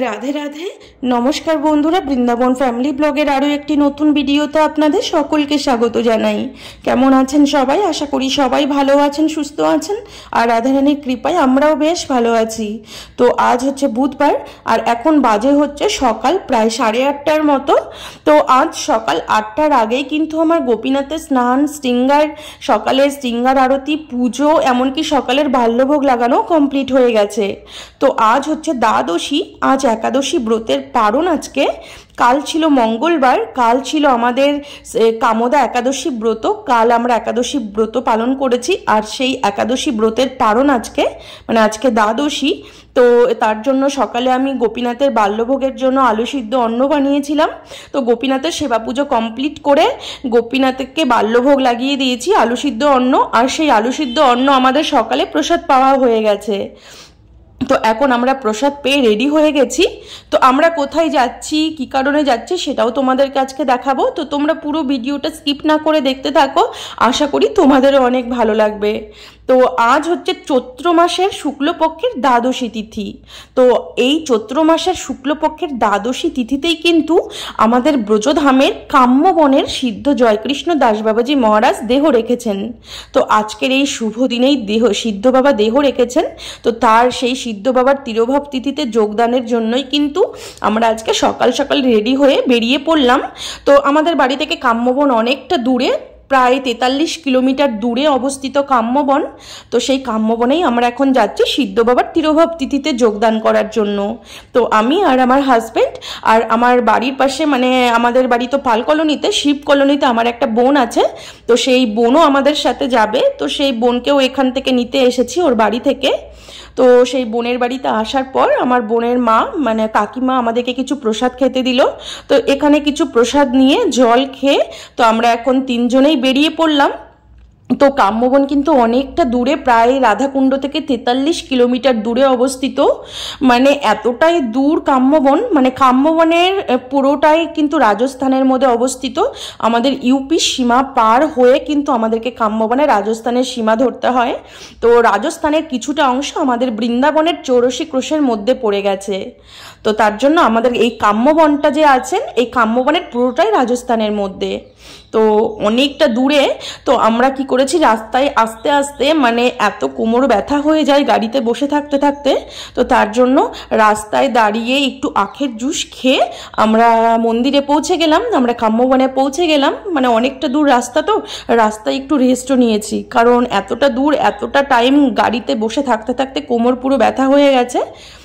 রাধে রাধে। নমস্কার বন্ধুরা, বৃন্দাবন ফ্যামিলি ব্লগের আরও একটি নতুন ভিডিওতে আপনাদের সকলকে স্বাগত জানাই। কেমন আছেন সবাই? আশা করি সবাই ভালো আছেন, সুস্থ আছেন, আর রাধারানীর কৃপায় আমরাও বেশ ভালো আছি। তো আজ হচ্ছে বুধবার, আর এখন বাজে হচ্ছে সকাল প্রায় 8:30টার মতো। তো আজ সকাল 8টার আগেই কিন্তু আমার গোপীনাথের স্নান, সকালের স্টিঙ্গার আরতি, পুজো, এমনকি সকালের বাল্যভোগ লাগানো কমপ্লিট হয়ে গেছে। তো আজ হচ্ছে দ্বাদশী, আজ একাদশী ব্রতের পারণ। আজকে কাল ছিল মঙ্গলবার, কাল ছিল আমাদের কামদা একাদশী ব্রত। কাল আমরা একাদশী ব্রত পালন করেছি, আর সেই একাদশী ব্রতের পারণ আজকে, মানে আজকে দ্বাদশী। তো তার জন্য সকালে আমি গোপীনাথের বাল্যভোগের জন্য আলু সিদ্ধ অন্ন বানিয়েছিলাম। তো গোপীনাথের সেবা পুজো কমপ্লিট করে গোপীনাথকে বাল্যভোগ লাগিয়ে দিয়েছি আলু সিদ্ধ অন্ন, আর সেই আলু সিদ্ধ অন্ন আমাদের সকালে প্রসাদ পাওয়া হয়ে গেছে। তো এখন আমরা প্রসাদ পেয়ে রেডি হয়ে গেছি। তো আমরা কোথায় যাচ্ছি, কি কারণে যাচ্ছি, সেটাও তোমাদেরকে আজকে দেখাবো। তো তোমরা পুরো ভিডিওটা স্কিপ না করে দেখতে থাকো, আশা করি তোমাদেরও অনেক ভালো লাগবে। তো আজ হচ্ছে চৈত্র মাসের শুক্লপক্ষের দ্বাদশী তিথি। তো এই চৈত্র মাসের শুক্লপক্ষের দ্বাদশী তিথিতেই কিন্তু আমাদের ব্রজধামের কাম্যবনের সিদ্ধ জয়কৃষ্ণ দাস বাবাজি মহারাজ দেহ রেখেছেন। তো আজকের এই শুভ দিনেই সিদ্ধ বাবা দেহ রেখেছেন। তো তার সেই সিদ্ধ বাবার তিরোভাব তিথিতে যোগদানের জন্যই কিন্তু আমরা আজকে সকাল সকাল রেডি হয়ে বেরিয়ে পড়লাম। তো আমাদের বাড়ি থেকে কাম্যবন অনেকটা দূরে, প্রায় 43 কিলোমিটার দূরে অবস্থিত কাম্যবন। তো সেই কাম্যবনেই আমরা এখন যাচ্ছি সিদ্ধ বাবার তিরোভাব তিথিতে যোগদান করার জন্য। তো আমি আর আমার হাজব্যান্ড, আর আমার বাড়ির পাশে, মানে আমাদের বাড়ি তো পাল কলোনিতে, শিব কলোনিতে আমার একটা বোন আছে। তো সেই বোনও আমাদের সাথে যাবে। তো সেই বোনকেও এখান থেকে নিতে এসেছি, ওর বাড়ি থেকে। তো সেই বোনের বাড়িতে আসার পর আমার বোনের মা, মানে কাকিমা, আমাদেরকে কিছু প্রসাদ খেতে দিল। তো এখানে কিছু প্রসাদ নিয়ে জল খেয়ে তো আমরা এখন তিনজনেই বেরিয়ে পড়লাম। তো কাম্যবন কিন্তু অনেকটা দূরে, প্রায় রাধাকুণ্ড থেকে 43 কিলোমিটার দূরে অবস্থিত। মানে এতটাই দূর কাম্যবন, মানে কাম্যবনের পুরোটাই কিন্তু রাজস্থানের মধ্যে অবস্থিত। আমাদের ইউপি সীমা পার হয়ে কিন্তু আমাদেরকে কাম্যবনে রাজস্থানের সীমা ধরতে হয়। তো রাজস্থানের কিছুটা অংশ আমাদের বৃন্দাবনের 84 ক্রোশের মধ্যে পড়ে গেছে। তো তার জন্য আমাদের এই কাম্যবনটা যে আছেন, এই কাম্যবনের পুরোটাই রাজস্থানের মধ্যে। তো অনেকটা দূরে। তো আমরা কি করেছি, রাস্তায় আস্তে আস্তে, মানে এত কোমর ব্যথা হয়ে যায় গাড়িতে বসে থাকতে থাকতে। তো তার জন্য রাস্তায় দাঁড়িয়ে একটু আখের জুস খেয়ে আমরা মন্দিরে পৌঁছে গেলাম, আমরা কাম্যবনে পৌঁছে গেলাম। মানে অনেকটা দূর রাস্তা, তো রাস্তায় একটু রেস্টও নিয়েছি, কারণ এতটা দূর, এতটা টাইম গাড়িতে বসে থাকতে থাকতে কোমর পুরো ব্যথা হয়ে গেছে।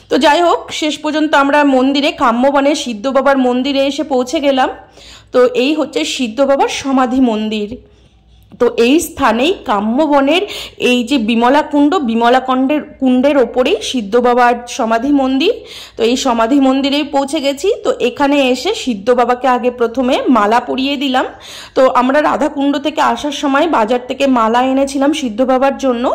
তো যাই হোক, শেষ পর্যন্ত আমরা মন্দিরে, কাম্যবনের সিদ্ধ বাবার মন্দিরে এসে পৌঁছে গেলাম। তো এই হচ্ছে সিদ্ধ বাবার সমাধি মন্দির। তো এই স্থানেই কাম্যবনের এই যে বিমলা কুণ্ডের ওপরেই সিদ্ধ বাবার সমাধি মন্দির। তো এই সমাধি মন্দিরেই পৌঁছে গেছি। তো এখানে এসে সিদ্ধ বাবাকে আগে প্রথমে মালা পরিয়ে দিলাম। তো আমরা রাধাকুণ্ড থেকে আসার সময় বাজার থেকে মালা এনেছিলাম সিদ্ধ বাবার জন্য।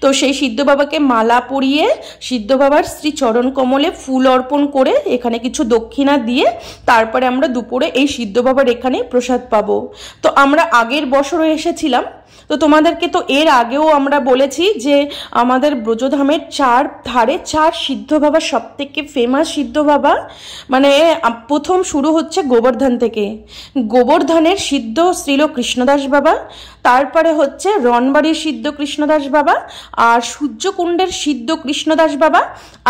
তো সেই সিদ্ধ বাবাকে মালা পরিয়ে সিদ্ধ বাবার শ্রী চরণ কমলে ফুল অর্পণ করে এখানে কিছু দক্ষিণা দিয়ে তারপরে আমরা দুপুরে এই সিদ্ধ বাবার এখানে প্রসাদ পাবো। তো আমরা আগের বছরও এসেছিলাম। তো তোমাদেরকে তো এর আগেও আমরা বলেছি যে আমাদের ব্রজধামের চার ধারে চার সিদ্ধ বাবা সব থেকে ফেমাস সিদ্ধ বাবা। মানে প্রথম শুরু হচ্ছে গোবর্ধন থেকে, গোবর্ধনের সিদ্ধ শ্রীল কৃষ্ণদাস বাবা, তারপরে হচ্ছে রনবাড়ির সিদ্ধ কৃষ্ণদাস বাবা, আর সূর্যকুণ্ডের সিদ্ধ কৃষ্ণদাস বাবা,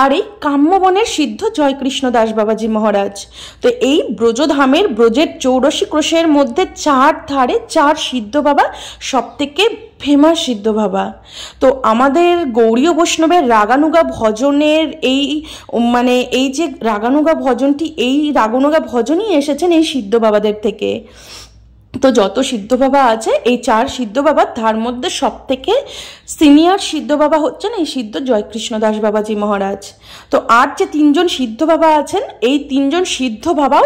আর এই কাম্যবনের সিদ্ধ জয়কৃষ্ণদাস বাবাজি মহারাজ। তো এই ব্রজধামের, ব্রজের 84 ক্রোশের মধ্যে চার ধারে চার সিদ্ধ বাবা সব থেকে ফেমাস সিদ্ধ বাবা। তো আমাদের গৌড়ীয় বৈষ্ণবের রাগানুগা ভজনের এই, মানে এই যে রাগানুগা ভজনটি, এই রাগানুগা ভজনই এসেছেন এই সিদ্ধ বাবাদের থেকে। তো যত সিদ্ধ বাবা আছে, এই চার সিদ্ধ বাবা, তার মধ্যে সব থেকে সিনিয়র সিদ্ধ বাবা হচ্ছেন এই সিদ্ধ জয়কৃষ্ণ দাস বাবাজি মহারাজ। তো আর যে তিনজন সিদ্ধ বাবা আছেন, এই তিনজন সিদ্ধ বাবাও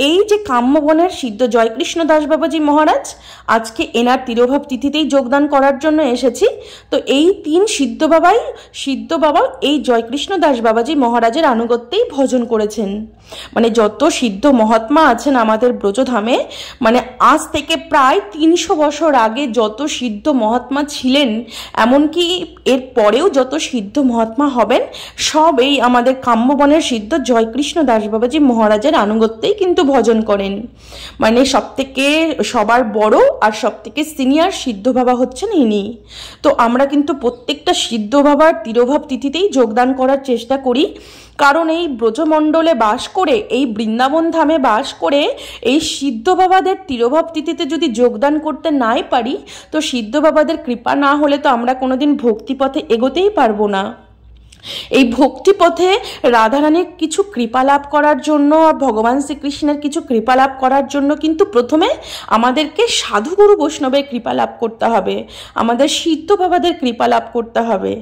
এই যে কাম্যবনের সিদ্ধ জয়কৃষ্ণ দাস বাবাজি মহারাজ, আজকে এনার তিরোভাব তিথিতেই যোগদান করার জন্য এসেছি। তো এই তিন সিদ্ধ বাবা এই জয়কৃষ্ণ দাস বাবাজি মহারাজের আনুগত্যেই ভজন করেছেন। মানে যত সিদ্ধ মহাত্মা আছেন আমাদের ব্রজধামে, মানে আজ থেকে প্রায় 300 বছর আগে যত সিদ্ধ মহাত্মা ছিলেন, এমনকি এর পরেও যত সিদ্ধ মহাত্মা হবেন, সব এই আমাদের কাম্যবনের সিদ্ধ জয়কৃষ্ণ দাস বাবাজি মহারাজের আনুগত্যেই কিন্তু ভজন করেন। মানে সবার বড় আর সব থেকে সিনিয়র সিদ্ধ বাবা হচ্ছেন ইনি। তো আমরা কিন্তু প্রত্যেকটা সিদ্ধ বাবার তিরোভাব তিথিতেই যোগদান করার চেষ্টা করি, কারণ এই ব্রজমণ্ডলে বাস করে, এই বৃন্দাবন ধামে বাস করে এই সিদ্ধ বাবাদের তিরোভাব তিথিতে যদি যোগদান করতে নাই পারি, তো সিদ্ধ বাবাদের কৃপা না হলে তো আমরা কোনোদিন ভক্তিপথে এগোতেই পারবো না। এই ভক্তিপথে রাধারানীর কিছু কৃপা লাভ করার জন্য আর ভগবান শ্রীকৃষ্ণের কিছু কৃপা লাভ করার জন্য কিন্তু প্রথমে আমাদেরকে সাধুগুরু বৈষ্ণবের কৃপা লাভ করতে হবে, আমাদের সিদ্ধ বাবাদের কৃপা লাভ করতে হবে।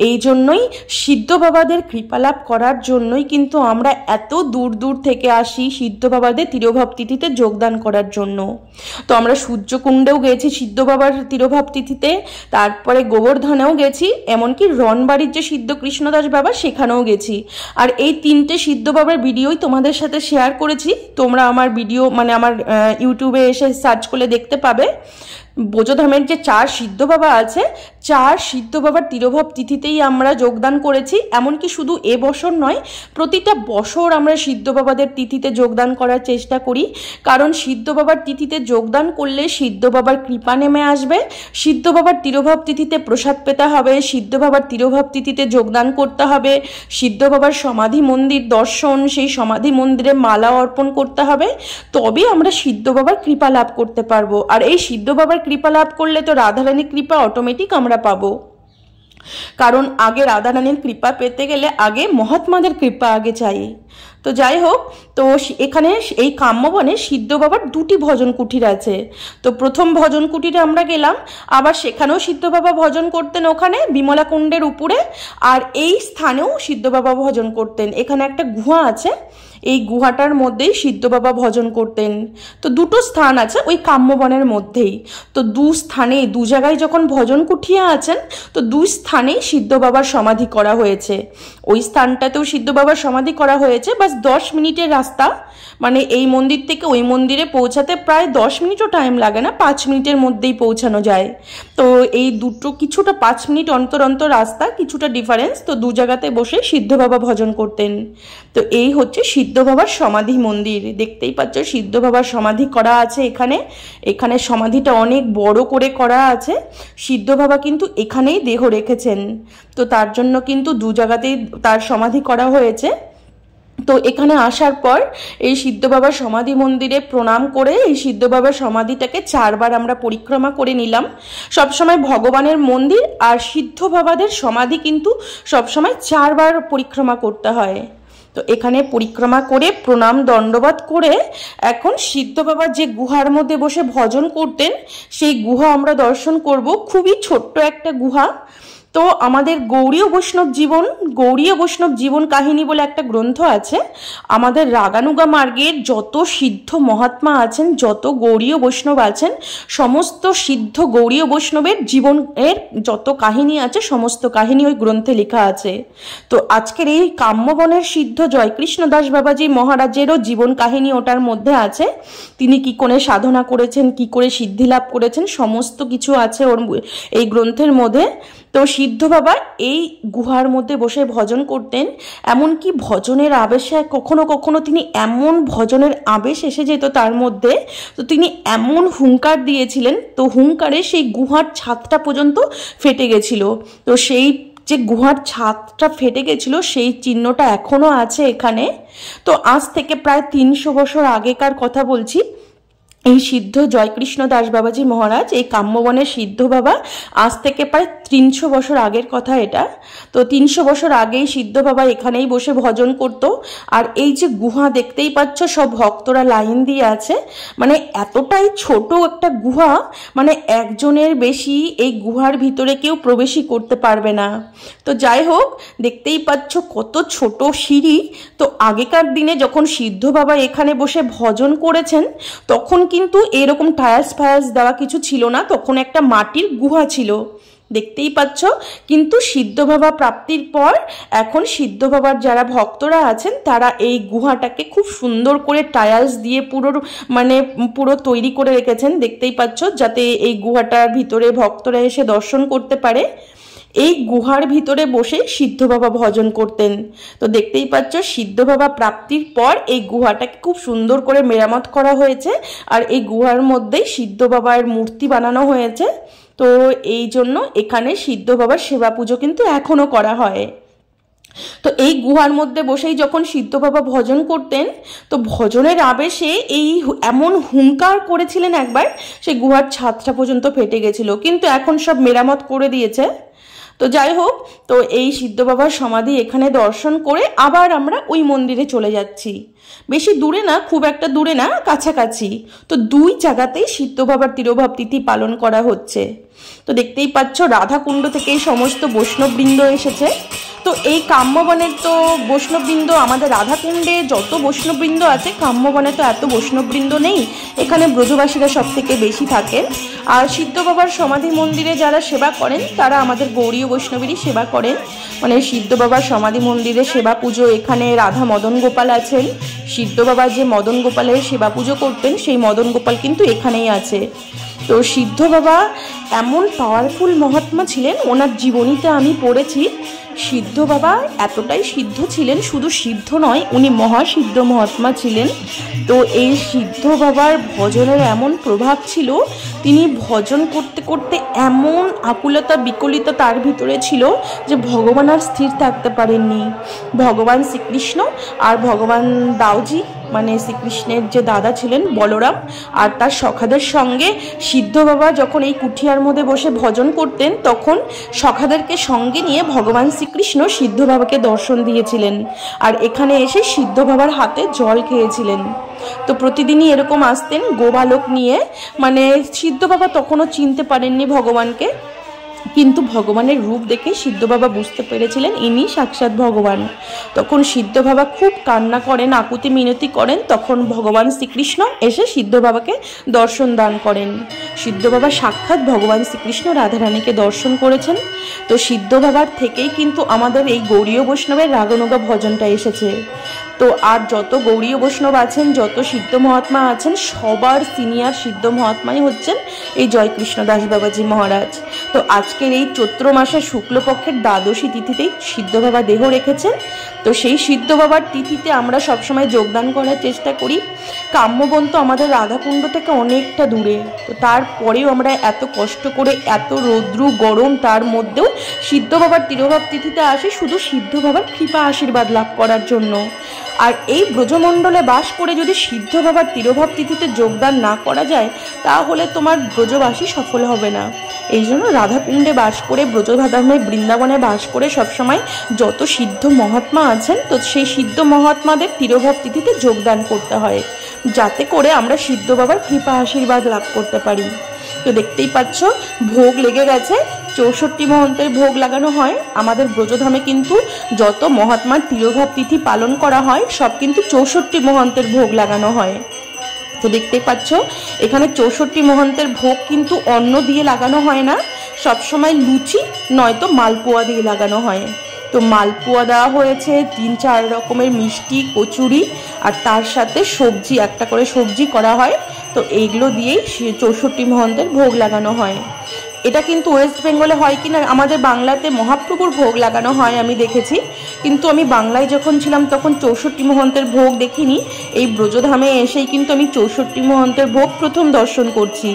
এই জন্যই সিদ্ধ বাবাদের কৃপা লাভ করার জন্যই কিন্তু আমরা এত দূর দূর থেকে আসি সিদ্ধ বাবাদের তিরোভাব তিথিতে যোগদান করার জন্য। তো আমরা সূর্যকুণ্ডেও গেছি সিদ্ধ বাবার তিরোভাব তিথিতে, তারপরে গোবর্ধনেও গেছি, এমনকি রনবাড়ির যে সিদ্ধ কৃষ্ণ দাস বাবা সেখানেও গেছি। আর এই 3টে সিদ্ধ বাবার ভিডিওই তোমাদের সাথে শেয়ার করেছি। তোমরা আমার ভিডিও আমার ইউটিউবে এসে সার্চ করলে দেখতে পাবে। ব্রজধামের যে 4 সিদ্ধ বাবা আছে, 4 সিদ্ধ বাবার তিরোভাব তিথিতেই আমরা যোগদান করেছি। এমনকি শুধু এবছর নয়, প্রতিটা বছর আমরা সিদ্ধ বাবাদের তিথিতে যোগদান করার চেষ্টা করি, কারণ সিদ্ধ বাবার তিথিতে যোগদান করলে সিদ্ধ বাবার কৃপা নেমে আসবে। সিদ্ধ বাবার তিরোভাব তিথিতে প্রসাদ পেতে হবে, সিদ্ধ বাবার তিরোভাব তিথিতে যোগদান করতে হবে, সিদ্ধ বাবার সমাধি মন্দির দর্শন, সেই সমাধি মন্দিরে মালা অর্পণ করতে হবে, তবে আমরা সিদ্ধ বাবার কৃপা লাভ করতে পারবো। আর এই সিদ্ধ বাবার কৃপা লাভ করলে তো রাধারানীর কৃপা অটোমেটিক আমরা পাবো, কারণ আগে রাধারানীর কৃপা পেতে গেলে আগে মহাত্মাদের কৃপা আগে চাই। তো যাই হোক, তো এখানে এই কাম্যবনে সিদ্ধ বাবার 2টি ভজন কুটির আছে। তো প্রথম ভজন কুটিরে আমরা গেলাম, আবার সেখানেও সিদ্ধ বাবা ভজন করতেন, ওখানে বিমলা কুণ্ডের উপরে। আর এই স্থানেও সিদ্ধ বাবা ভজন করতেন। এখানে একটা গুহা আছে, এই গুহাটার মধ্যেই সিদ্ধ বাবা ভজন করতেন। তো 2টো স্থান আছে ওই কাম্যবনের মধ্যেই। তো 2 স্থানে 2 জায়গায় যখন ভজন কুঠিয়া আছেন, তো 2 স্থানেই সিদ্ধ বাবার সমাধি করা হয়েছে। ওই স্থানটাতেও সিদ্ধ বাবার সমাধি করা হয়েছে, বাস 10 মিনিটের রাস্তা। মানে এই মন্দির থেকে ওই মন্দিরে পৌঁছাতে প্রায় 10 মিনিটও টাইম লাগে না, 5 মিনিটের মধ্যেই পৌঁছানো যায়। তো এই দুটো কিছুটা 5 মিনিট অন্তর অন্তর রাস্তা, কিছুটা ডিফারেন্স। তো 2 জায়গাতে বসে সিদ্ধ বাবা ভজন করতেন। তো এই হচ্ছে সিদ্ধ বাবার সমাধি মন্দির। দেখতেই পাচ্ছ সিদ্ধ বাবার সমাধি করা আছে এখানে। এখানে সমাধিটা অনেক বড় করে করা আছে। সিদ্ধ বাবা কিন্তু এখানেই দেহ রেখেছেন, তো তার জন্য কিন্তু 2 জায়গাতেই তার সমাধি করা হয়েছে। তো এখানে আসার পর এই সিদ্ধ বাবার সমাধি মন্দিরে প্রণাম করে এই সিদ্ধ বাবার সমাধিটাকে 4 বার আমরা পরিক্রমা করে নিলাম। সবসময় ভগবানের মন্দির আর সিদ্ধ বাবাদের সমাধি কিন্তু সবসময় 4 বার পরিক্রমা করতে হয়। তো এখানে পরিক্রমা করে প্রণাম দণ্ডবাদ করে এখন সিদ্ধ বাবা যে গুহার মধ্যে বসে ভজন করতেন সেই গুহা আমরা দর্শন করব। খুবই ছোট্ট একটা গুহা। তো আমাদের গৌড়ীয় বৈষ্ণব জীবন কাহিনী বলে একটা গ্রন্থ আছে। আমাদের রাগানুগা মার্গের যত সিদ্ধ মহাত্মা আছেন, যত গৌড়ীয় বৈষ্ণব আছেন, সমস্ত সিদ্ধ গৌড়ীয় বৈষ্ণবের জীবনের যত কাহিনী আছে সমস্ত কাহিনী ওই গ্রন্থে লেখা আছে। তো আজকের এই কাম্যবনের সিদ্ধ জয়কৃষ্ণ দাস বাবাজি মহারাজেরও জীবন কাহিনী ওটার মধ্যে আছে। তিনি কি করে সাধনা করেছেন, কি করে সিদ্ধি লাভ করেছেন, সমস্ত কিছু আছে ওর এই গ্রন্থের মধ্যে। তো সিদ্ধ বাবা এই গুহার মধ্যে বসে ভজন করতেন। এমনকি ভজনের আবেশে কখনো কখনো তিনি এমন ভজনের আবেশ এসে যেত তার মধ্যে, তো তিনি এমন হুঙ্কার দিয়েছিলেন, তো হুঙ্কারে সেই গুহার ছাদটা পর্যন্ত ফেটে গেছিল। তো সেই যে গুহার ছাদটা ফেটে গেছিল সেই চিহ্নটা এখনো আছে এখানে। তো আজ থেকে প্রায় 300 বছর আগেকার কথা বলছি। এই সিদ্ধ জয়কৃষ্ণ দাস বাবাজি মহারাজ, এই কাম্যবনের সিদ্ধ বাবা, আজ থেকে প্রায় 300 বছর আগের কথা এটা। তো 300 বছর আগেই সিদ্ধ বাবা এখানেই বসে ভজন করত। আর এই যে গুহা দেখতেই পাচ্ছ, সব ভক্তরা লাইন দিয়ে আছে। মানে এতটাই ছোট একটা গুহা, মানে একজনের বেশি এই গুহার ভিতরে কেউ প্রবেশই করতে পারবে না। তো যাই হোক, দেখতেই পাচ্ছ কত ছোট সিঁড়ি। তো আগেকার দিনে যখন সিদ্ধ বাবা এখানে বসে ভজন করেছেন, তখন কিন্তু এরকম টায়ার্স ফায়ার্স দেওয়া কিছু ছিল না, তখন একটা মাটির গুহা ছিল। দেখতেই পাচ্ছ। কিন্তু সিদ্ধ বাবা প্রাপ্তির পর এখন সিদ্ধ বাবার যারা ভক্তরা আছেন তারা এই গুহাটাকে খুব সুন্দর করে টাইলস দিয়ে পুরো তৈরি করে রেখেছেন, দেখতেই পাচ্ছ, যাতে এই গুহাটার ভিতরে ভক্তরা এসে দর্শন করতে পারে। এই গুহার ভিতরে বসে সিদ্ধ বাবা ভজন করতেন। তো দেখতেই পাচ্ছ সিদ্ধ বাবা প্রাপ্তির পর এই গুহাটাকে খুব সুন্দর করে মেরামত করা হয়েছে, আর এই গুহার মধ্যেই সিদ্ধ বাবার মূর্তি বানানো হয়েছে। তো এই জন্য এখানে সিদ্ধ বাবার সেবা পুজো কিন্তু এখনো করা হয়। তো এই গুহার মধ্যে বসেই যখন সিদ্ধ বাবা ভজন করতেন, তো ভজনের আবেশে এমন হুঙ্কার করেছিলেন একবার, সেই গুহার ছাদটা পর্যন্ত ফেটে গেছিল, কিন্তু এখন সব মেরামত করে দিয়েছে। তো যাই হোক, তো এই সিদ্ধ বাবার সমাধি এখানে দর্শন করে আবার আমরা ওই মন্দিরে চলে যাচ্ছি। বেশি দূরে না, খুব একটা দূরে না, কাছাকাছি। তো দুই জায়গাতেই সিদ্ধ বাবার তিরোভাব তিথি পালন করা হচ্ছে। তো দেখতেই পাচ্ছ রাধাকুণ্ড থেকে এই সমস্ত বৈষ্ণববৃন্দ এসেছে। তো এই কাম্যবনের তো বৈষ্ণববৃন্দ, আমাদের রাধাকুণ্ডে যত বৈষ্ণববৃন্দ আছে, কাম্যবনে তো এত বৈষ্ণববৃন্দ নেই, এখানে ব্রজবাসীরা সব থেকে বেশি থাকেন। আর সিদ্ধ বাবার সমাধি মন্দিরে যারা সেবা করেন তারা আমাদের গৌড়ীয় বৈষ্ণবেরই সেবা করেন। মানে সিদ্ধ বাবার সমাধি মন্দিরে সেবা পুজো, এখানে রাধা মদন গোপাল আছেন। সিদ্ধ বাবা যে মদন গোপালের সেবা পুজো করতেন, সেই মদন গোপাল কিন্তু এখানেই আছে। তো সিদ্ধ বাবা এমন পাওয়ারফুল মহাত্মা ছিলেন, ওনার জীবনীতে আমি পড়েছি। সিদ্ধ বাবা এতটাই সিদ্ধ ছিলেন, শুধু সিদ্ধ নয়, উনি মহাসিদ্ধ মহাত্মা ছিলেন। তো এই সিদ্ধ বাবার ভজনের এমন প্রভাব ছিল, তিনি ভজন করতে করতে এমন আকুলতা বিকলিতা তার ভিতরে ছিল যে ভগবান আর স্থির থাকতে পারেননি। ভগবান শ্রীকৃষ্ণ আর ভগবান দাউজি, মানে শ্রীকৃষ্ণের যে দাদা ছিলেন বলরাম, আর তার সখাদের সঙ্গে সিদ্ধ বাবা যখন এই কুঠিয়ার মধ্যে বসে ভজন করতেন, তখন সখাদেরকে সঙ্গে নিয়ে ভগবান শ্রীকৃষ্ণ সিদ্ধ বাবাকে দর্শন দিয়েছিলেন, আর এখানে এসে সিদ্ধ বাবার হাতে জল খেয়েছিলেন। তো প্রতিদিনই এরকম আসতেন গোবালক নিয়ে। মানে সিদ্ধ বাবা তখনও চিনতে পারেননি ভগবানকে, কিন্তু ভগবানের রূপ দেখে সিদ্ধ বাবা বুঝতে পেরেছিলেন ইনি সাক্ষাৎ ভগবান। তখন সিদ্ধ বাবা খুব কান্না করেন, আকুতি মিনতি করেন, তখন ভগবান শ্রীকৃষ্ণ এসে সিদ্ধ বাবাকে দর্শন দান করেন। সিদ্ধ বাবা সাক্ষাৎ ভগবান শ্রীকৃষ্ণ রাধারানীকে দর্শন করেছেন। তো সিদ্ধ বাবার থেকেই কিন্তু আমাদের এই গৌড়ীয় বৈষ্ণবের রাগনুগা ভজনটা এসেছে। তো আর যত গৌড়ীয় বৈষ্ণব আছেন, যত সিদ্ধ মহাত্মা আছেন, সবার সিনিয়র সিদ্ধ মহাত্মাই হচ্ছেন এই জয়কৃষ্ণ দাস বাবাজি মহারাজ। তো আজকের এই চৈত্র মাসের শুক্লপক্ষের দ্বাদশী তিথিতেই সিদ্ধ বাবা দেহ রেখেছেন। তো সেই সিদ্ধ বাবার তিথিতে আমরা সবসময় যোগদান করার চেষ্টা করি। কাম্যবন তো আমাদের রাধাকুণ্ড থেকে অনেকটা দূরে, তো তারপরেও আমরা এত কষ্ট করে, এত রৌদ্রু গরম, তার মধ্যেও সিদ্ধ বাবার তিরোভাব তিথিতে আসি শুধু সিদ্ধ বাবার কৃপা আশীর্বাদ লাভ করার জন্য। আর এই ব্রজমণ্ডলে বাস করে যদি সিদ্ধ বাবার তিরোভাব তিথিতে যোগদান না করা যায়, তাহলে তোমার ব্রজবাসী সফল হবে না। এই জন্য রাধাকুণ্ডে বাস করে, ব্রজধামে বৃন্দাবনে বাস করে সবসময় যত সিদ্ধ মহাত্মা আছেন, তো সেই সিদ্ধ মহাত্মাদের তিরোভাব তিথিতে যোগদান করতে হয়, যাতে করে আমরা সিদ্ধ বাবার কৃপা আশীর্বাদ লাভ করতে পারি। তো দেখতেই পাচ্ছ ভোগ লেগে গেছে, 64 মহন্তের ভোগ লাগানো হয়। আমাদের ব্রজধামে কিন্তু যত মহাত্মার তিরোভাব তিথি পালন করা হয়, সব কিন্তু 64 মহন্তের ভোগ লাগানো হয়। তো দেখতেই পাচ্ছ এখানে 64 মহন্তের ভোগ কিন্তু অন্ন দিয়ে লাগানো হয় না, সবসময় লুচি নয়তো মালপোয়া দিয়ে লাগানো হয়। তো মালপোয়া দেওয়া হয়েছে, 3-4 রকমের মিষ্টি, কচুরি, আর তার সাথে সবজি, একটা করে সবজি করা হয়। তো এইগুলো দিয়েই 64 মহন্তের ভোগ লাগানো হয়। এটা কিন্তু ওয়েস্ট বেঙ্গলে হয় কি না, আমাদের বাংলাতে মহাপ্রভুর ভোগ লাগানো হয় আমি দেখেছি, কিন্তু আমি বাংলায় যখন ছিলাম তখন 64 মহন্তের ভোগ দেখিনি। এই ব্রজধামে এসেই কিন্তু আমি 64 মহন্তের ভোগ প্রথম দর্শন করছি।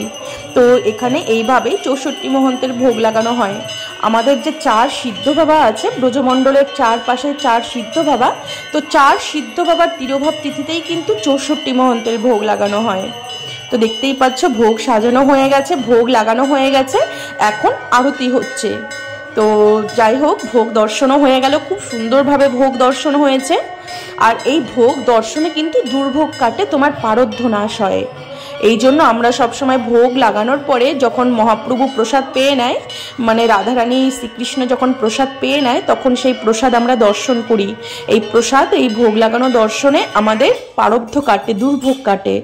তো এখানে এইভাবেই 64 মহন্তের ভোগ লাগানো হয়। আমাদের যে 4 সিদ্ধ বাবা আছে ব্রজমণ্ডলের চারপাশে, 4 সিদ্ধ বাবা, তো 4 সিদ্ধ বাবার তিরোভাব তিথিতেই কিন্তু 64 মহন্তের ভোগ লাগানো হয়। তো দেখতেই পাচ্ছ ভোগ সাজানো হয়ে গেছে, ভোগ লাগানো হয়ে গেছে, এখন আরতি হচ্ছে। তো যাই হোক, ভোগ দর্শনও হয়ে গেল, খুব সুন্দরভাবে ভোগ দর্শন হয়েছে। আর এই ভোগ দর্শনে কিন্তু দুর্ভোগ কাটে, তোমার পারদ্ধ নাশ হয়। এই জন্য আমরা সবসময় ভোগ লাগানোর পরে যখন মহাপ্রভু প্রসাদ পেয়ে নেয়, মানে রাধারানী শ্রীকৃষ্ণ যখন প্রসাদ পেয়ে নেয়, তখন সেই প্রসাদ আমরা দর্শন করি। এই প্রসাদ, এই ভোগ লাগানো দর্শনে আমাদের পারদ্ধ কাটে, দুর্ভোগ কাটে।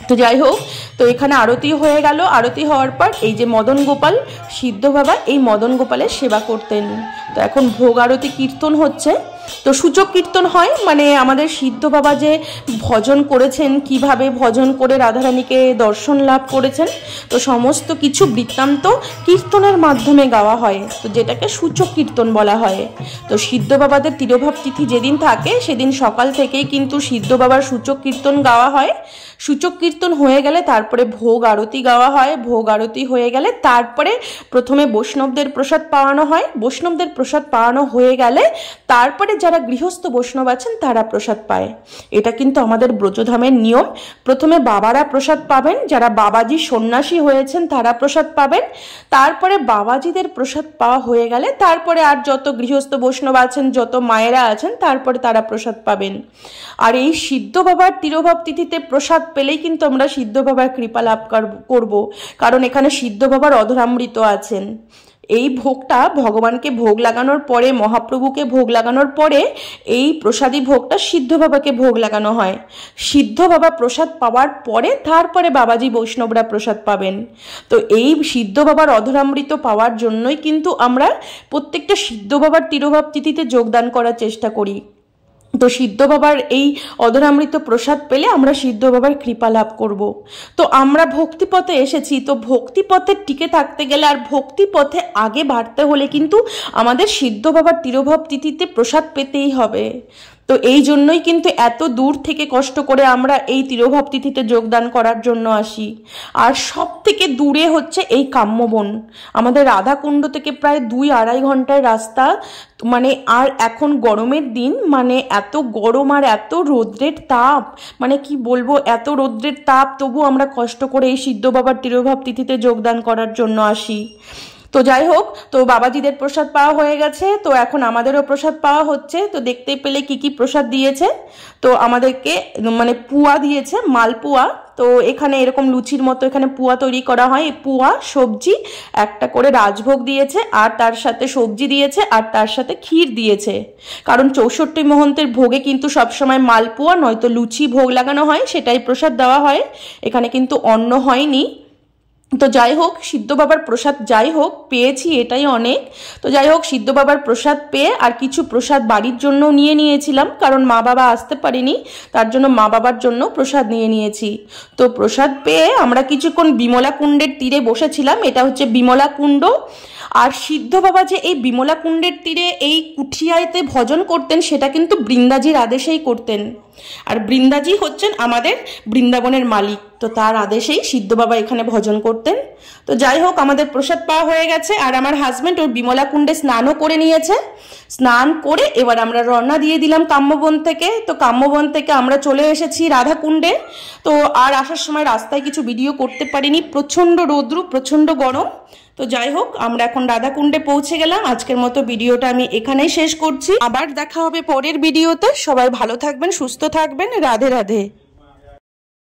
তো যাই হোক, তো এখানে আরতি হয়ে গেল। আরতি হওয়ার পর এই যে মদন গোপাল সিদ্ধ বাবা এই মদন গোপালের সেবা করতেন। তো এখন ভোগ আরতি কীর্তন হচ্ছে। তো সূচক কীর্তন হয়, মানে আমাদের সিদ্ধ বাবা যে ভজন করেছেন, কিভাবে ভজন করে রাধারানীকে দর্শন লাভ করেছেন, তো সমস্ত কিছু বৃত্তান্ত কীর্তনের মাধ্যমে গাওয়া হয়, তো যেটাকে সূচক কীর্তন বলা হয়। তো সিদ্ধ বাবাদের তিরোভাব তিথি যেদিন থাকে সেদিন সকাল থেকেই কিন্তু সিদ্ধ বাবার সূচক কীর্তন গাওয়া হয়। সূচক কীর্তন হয়ে গেলে তারপরে ভোগ আরতি গাওয়া হয়। ভোগ আরতি হয়ে গেলে তারপরে প্রথমে বৈষ্ণবদের প্রসাদ পাওয়ানো হয়। বৈষ্ণবদের প্রসাদ পাওয়ানো হয়ে গেলে তারপরে যারা গৃহস্থ বৈষ্ণব আছেন তারা প্রসাদ পায়। এটা কিন্তু আমাদের ব্রজধামের নিয়ম। প্রথমে বাবারা প্রসাদ পাবেন, যারা বাবাজি সন্ন্যাসী হয়েছেন তারা প্রসাদ পাবেন। তারপরে বাবাজিদের প্রসাদ পাওয়া হয়ে গেলে তারপরে আর যত গৃহস্থ বৈষ্ণব আছেন, যত মায়েরা আছেন, তারপরে তারা প্রসাদ পাবেন। আর এই সিদ্ধ বাবার তিরোভাব তিথিতে প্রসাদ পেলেই কিন্তু আমরা সিদ্ধ বাবার কৃপা লাভ করব, কারণ এখানে সিদ্ধ বাবার অধরামৃত আছেন। এই ভোগটা ভগবানকে ভোগ লাগানোর পরে, মহাপ্রভুকে ভোগ লাগানোর পরে এই প্রসাদী ভোগটা সিদ্ধ বাবাকে ভোগ লাগানো হয়। সিদ্ধ বাবা প্রসাদ পাওয়ার পরে তারপরে বাবাজি বৈষ্ণবরা প্রসাদ পাবেন। তো এই সিদ্ধ বাবার অধরামৃত পাওয়ার জন্যই কিন্তু আমরা প্রত্যেকটা সিদ্ধ বাবার তিরোভাব তিথিতে যোগদান করার চেষ্টা করি। তো সিদ্ধ বাবার এই অধরামৃত প্রসাদ পেলে আমরা সিদ্ধ বাবার কৃপা লাভ করব। তো আমরা ভক্তিপথে এসেছি, তো ভক্তিপথে টিকে থাকতে গেলে আর ভক্তিপথে আগে বাড়তে হলে কিন্তু আমাদের সিদ্ধ বাবার তিরোভাব তিথিতে প্রসাদ পেতেই হবে। তো এই জন্যই কিন্তু এত দূর থেকে কষ্ট করে আমরা এই তিরোভাব তিথিতে যোগদান করার জন্য আসি। আর সব থেকে দূরে হচ্ছে এই কাম্যবন, আমাদের রাধাকুণ্ড থেকে প্রায় 2-2.5 ঘন্টার রাস্তা। মানে আর এখন গরমের দিন, মানে এত গরম আর এত রৌদ্রের তাপ, মানে কি বলবো, এত রৌদ্রের তাপ, তবু আমরা কষ্ট করে এই সিদ্ধ বাবার তিরোভাব তিথিতে যোগদান করার জন্য আসি। তো যাই হোক, তো বাবাজিদের প্রসাদ পাওয়া হয়ে গেছে, তো এখন আমাদেরও প্রসাদ পাওয়া হচ্ছে। তো দেখতে পেলে কি কি প্রসাদ দিয়েছে। তো আমাদেরকে মানে পুয়া দিয়েছে, মালপুয়া। তো এখানে এরকম লুচির মতো এখানে পুয়া তৈরি করা হয়। পুয়া, সবজি, একটা করে রাজভোগ দিয়েছে, আর তার সাথে সবজি দিয়েছে, আর তার সাথে ক্ষীর দিয়েছে। কারণ 64 মহন্তের ভোগে কিন্তু সবসময় মালপুয়া নয়তো লুচি ভোগ লাগানো হয়, সেটাই প্রসাদ দেওয়া হয়। এখানে কিন্তু অন্ন হয়নি। তো যাই হোক, সিদ্ধ বাবার প্রসাদ যাই হোক পেয়েছি, এটাই অনেক। তো যাই হোক, সিদ্ধ বাবার প্রসাদ পেয়ে আর কিছু প্রসাদ বাড়ির জন্য নিয়ে নিয়েছিলাম, কারণ মা বাবা আসতে পারেনি, তার জন্য মা বাবার জন্য প্রসাদ নিয়ে নিয়েছি। তো প্রসাদ পেয়ে আমরা কিছুক্ষণ বিমলা কুণ্ডের তীরে বসেছিলাম। এটা হচ্ছে বিমলা কুণ্ড। আর সিদ্ধ বাবা যে এই বিমলা কুণ্ডের তীরে এই কুঠিয়াতে ভজন করতেন, সেটা কিন্তু বৃন্দাজির আদেশেই করতেন। আর বৃন্দাজি হচ্ছেন আমাদের বৃন্দাবনের মালিক, তো তার আদেশেই সিদ্ধ বাবা এখানে ভজন করতেন। তো যাই হোক, আমাদের প্রসাদ পাওয়া হয়ে গেছে, আর আমার হাজব্যান্ড ওর বিমলা কুণ্ডে স্নানও করে নিয়েছে। স্নান করে এবার আমরা রওনা দিয়ে দিলাম কাম্যবন থেকে। তো কাম্যবন থেকে আমরা চলে এসেছি রাধাকুণ্ডে। তো আর আসার সময় রাস্তায় কিছু ভিডিও করতে পারিনি, প্রচণ্ড রৌদ্র, প্রচণ্ড গরম। তো যাই হোক, আমরা এখন রাধাকুণ্ডে পৌঁছে গেলাম। আজকের মতো ভিডিওটা আমি এখানেই শেষ করছি। আবার দেখা হবে পরের ভিডিওতে। সবাই ভালো থাকবেন, সুস্থ থাকবেন। রাধে রাধে।